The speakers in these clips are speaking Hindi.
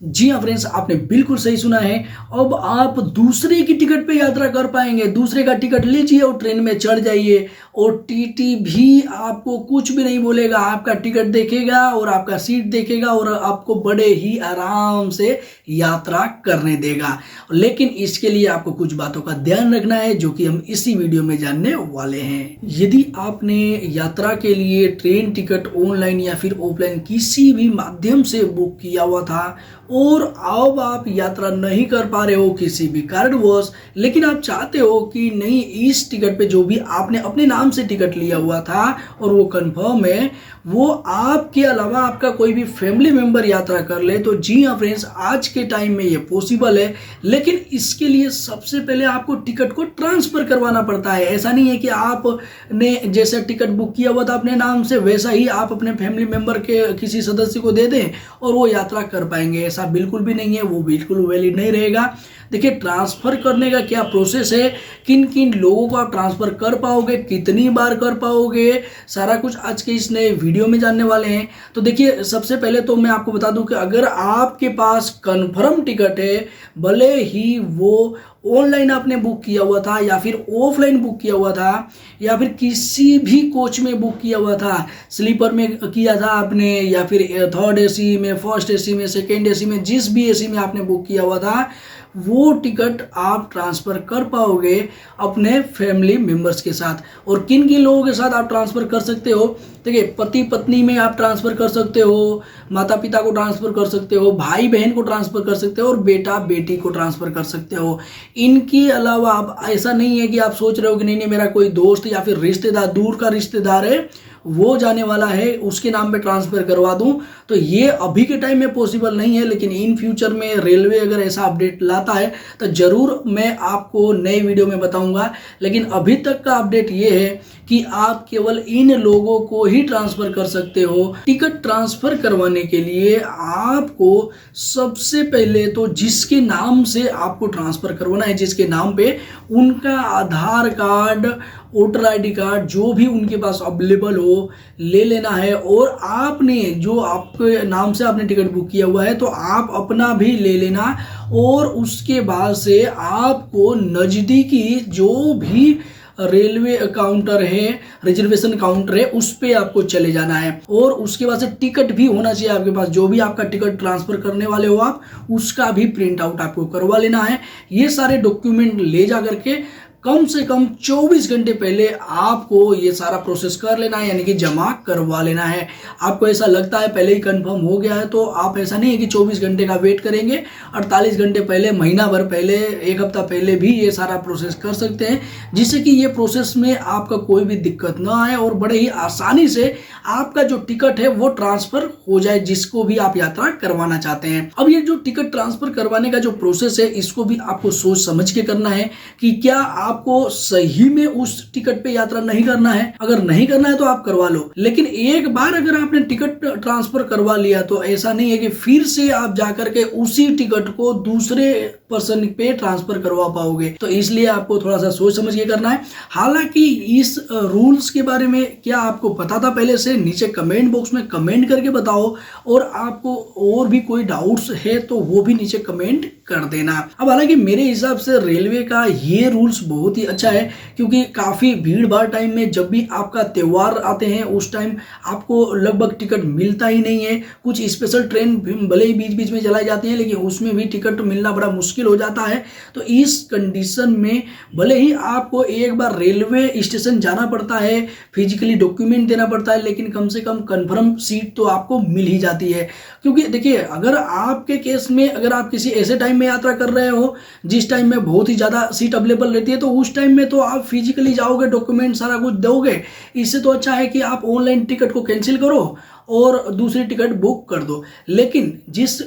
जी हाँ फ्रेंड्स, आपने बिल्कुल सही सुना है। अब आप दूसरे की टिकट पे यात्रा कर पाएंगे। दूसरे का टिकट लीजिए और ट्रेन में चढ़ जाइए और टीटी भी आपको कुछ भी नहीं बोलेगा। आपका टिकट देखेगा और आपका सीट देखेगा और आपको बड़े ही आराम से यात्रा करने देगा। लेकिन इसके लिए आपको कुछ बातों का ध्यान रखना है, जो कि हम इसी वीडियो में जानने वाले हैं। यदि आपने यात्रा के लिए ट्रेन टिकट ऑनलाइन या फिर ऑफलाइन किसी भी माध्यम से बुक किया हुआ था और अब आप यात्रा नहीं कर पा रहे हो किसी भी कारणवश, लेकिन आप चाहते हो कि नहीं, इस टिकट पे जो भी आपने अपने नाम से टिकट लिया हुआ था और वो कंफर्म है, वो आपके अलावा आपका कोई भी फैमिली मेंबर यात्रा कर ले, तो जी हाँ फ्रेंड्स, आज के टाइम में ये पॉसिबल है। लेकिन इसके लिए सबसे पहले आपको टिकट को ट्रांसफर करवाना पड़ता है। ऐसा नहीं है कि आपने जैसे टिकट बुक किया हुआ था अपने नाम से, वैसा ही आप अपने फैमिली मेंबर के किसी सदस्य को दे दें और वो यात्रा कर पाएंगे। ऐसा बिल्कुल भी नहीं है, वो बिल्कुल वैलिड नहीं रहेगा। देखिए, ट्रांसफर करने का क्या प्रोसेस है, किन किन लोगों को आप ट्रांसफर कर पाओगे, कितनी बार कर पाओगे, सारा कुछ आज के इस नए वीडियो में जानने वाले हैं। तो देखिए, सबसे पहले तो मैं आपको बता दूं कि अगर आपके पास कंफर्म टिकट है, भले ही वो ऑनलाइन आपने बुक किया हुआ था या फिर ऑफलाइन बुक किया हुआ था या फिर किसी भी कोच में बुक किया हुआ था, स्लीपर में किया था आपने या फिर थर्ड एसी में, फर्स्ट एसी में, सेकेंड एसी में, जिस भी एसी में आपने बुक किया हुआ था, वो टिकट आप ट्रांसफ़र कर पाओगे अपने फैमिली मेंबर्स के साथ। और किन किन लोगों के साथ आप ट्रांसफ़र कर सकते हो, देखिए, पति पत्नी में आप ट्रांसफ़र कर सकते हो, माता पिता को ट्रांसफ़र कर सकते हो, भाई बहन को ट्रांसफ़र कर सकते हो और बेटा बेटी को ट्रांसफ़र कर सकते हो। इनके अलावा अब ऐसा नहीं है कि आप सोच रहे हो कि नहीं नहीं, मेरा कोई दोस्त या फिर रिश्तेदार, दूर का रिश्तेदार है, वो जाने वाला है, उसके नाम पे ट्रांसफर करवा दूं, तो ये अभी के टाइम में पॉसिबल नहीं है। लेकिन इन फ्यूचर में रेलवे अगर ऐसा अपडेट लाता है तो जरूर मैं आपको नए वीडियो में बताऊंगा। लेकिन अभी तक का अपडेट ये है कि आप केवल इन लोगों को ही ट्रांसफर कर सकते हो। टिकट ट्रांसफर करवाने के लिए आपको सबसे पहले तो जिसके नाम से आपको ट्रांसफर करवाना है, जिसके नाम पे, उनका आधार कार्ड, वोटर आईडी कार्ड, जो भी उनके पास अवेलेबल हो, ले लेना है। और आपने जो आपके नाम से आपने टिकट बुक किया हुआ है तो आप अपना भी ले लेना। और उसके बाद से आपको नज़दीकी जो भी रेलवे काउंटर है, रिजर्वेशन काउंटर है, उस पे आपको चले जाना है। और उसके बाद से टिकट भी होना चाहिए आपके पास, जो भी आपका टिकट ट्रांसफर करने वाले हो आप, उसका भी प्रिंट आउट आपको करवा लेना है। ये सारे डॉक्यूमेंट ले जा करके कम से कम 24 घंटे पहले आपको ये सारा प्रोसेस कर लेना है, यानी कि जमा करवा लेना है। आपको ऐसा लगता है पहले ही कंफर्म हो गया है, तो आप ऐसा नहीं है कि 24 घंटे का वेट करेंगे, 48 घंटे पहले, महीना भर पहले, एक हफ्ता पहले भी ये सारा प्रोसेस कर सकते हैं, जिससे कि ये प्रोसेस में आपका कोई भी दिक्कत ना आए और बड़े ही आसानी से आपका जो टिकट है वो ट्रांसफर हो जाए, जिसको भी आप यात्रा करवाना चाहते हैं। अब ये जो टिकट ट्रांसफर करवाने का जो प्रोसेस है, इसको भी आपको सोच समझ के करना है कि क्या आपको सही में उस टिकट पे यात्रा नहीं करना है। अगर नहीं करना है तो आप करवा लो, लेकिन एक बार अगर आपने टिकट ट्रांसफर करवा लिया तो ऐसा नहीं है कि फिर से आप जाकर के उसी टिकट को दूसरे पर्सन पे ट्रांसफर करवा पाओगे। तो इसलिए आपको थोड़ा सा सोच समझ के करना है। हालांकि इस रूल्स के बारे में क्या आपको पता था पहले से, नीचे कमेंट बॉक्स में कमेंट करके बताओ। और आपको और भी कोई डाउट्स है तो वो भी नीचे कमेंट कर देना। अब हालांकि मेरे हिसाब से रेलवे का ये रूल्स बहुत ही अच्छा है, क्योंकि काफी भीड़ भाड़ टाइम में जब भी आपका त्योहार आते हैं उस टाइम आपको लगभग टिकट मिलता ही नहीं है। कुछ स्पेशल ट्रेन भले ही बीच बीच में चलाई जाती है, लेकिन उसमें भी टिकट मिलना बड़ा मुश्किल हो जाता है। तो इस कंडीशन में भले ही आपको एक बार रेलवे स्टेशन जाना पड़ता है, फिजिकली डॉक्यूमेंट देना पड़ता है, लेकिन कम से कम कंफर्म सीट तो आपको मिल ही जाती है। क्योंकि देखिए, अगर आपके केस में अगर आप किसी ऐसे टाइम में यात्रा कर रहे हो जिस टाइम में बहुत ही ज़्यादा सीट अवेलेबल रहती है, तो उस टाइम में तो आप फिजिकली जाओगे, डॉक्यूमेंट सारा कुछ दोगे। इससे तो अच्छा है कि आप ऑनलाइन टिकट को कैंसिल करो और दूसरी टिकट बुक कर दो। लेकिन जिस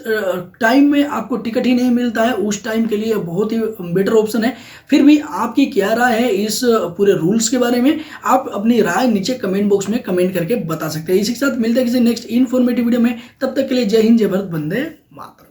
टाइम में आपको टिकट ही नहीं मिलता है, उस टाइम के लिए बहुत ही बेटर ऑप्शन है। फिर भी आपकी क्या राय है इस पूरे रूल्स के बारे में, आप अपनी राय नीचे कमेंट बॉक्स में कमेंट करके बता सकते हैं। इसी के साथ मिलते हैं किसी नेक्स्ट इन्फॉर्मेटिव वीडियो में। तब तक के लिए जय हिंद, जय भारत, वंदे मातरम।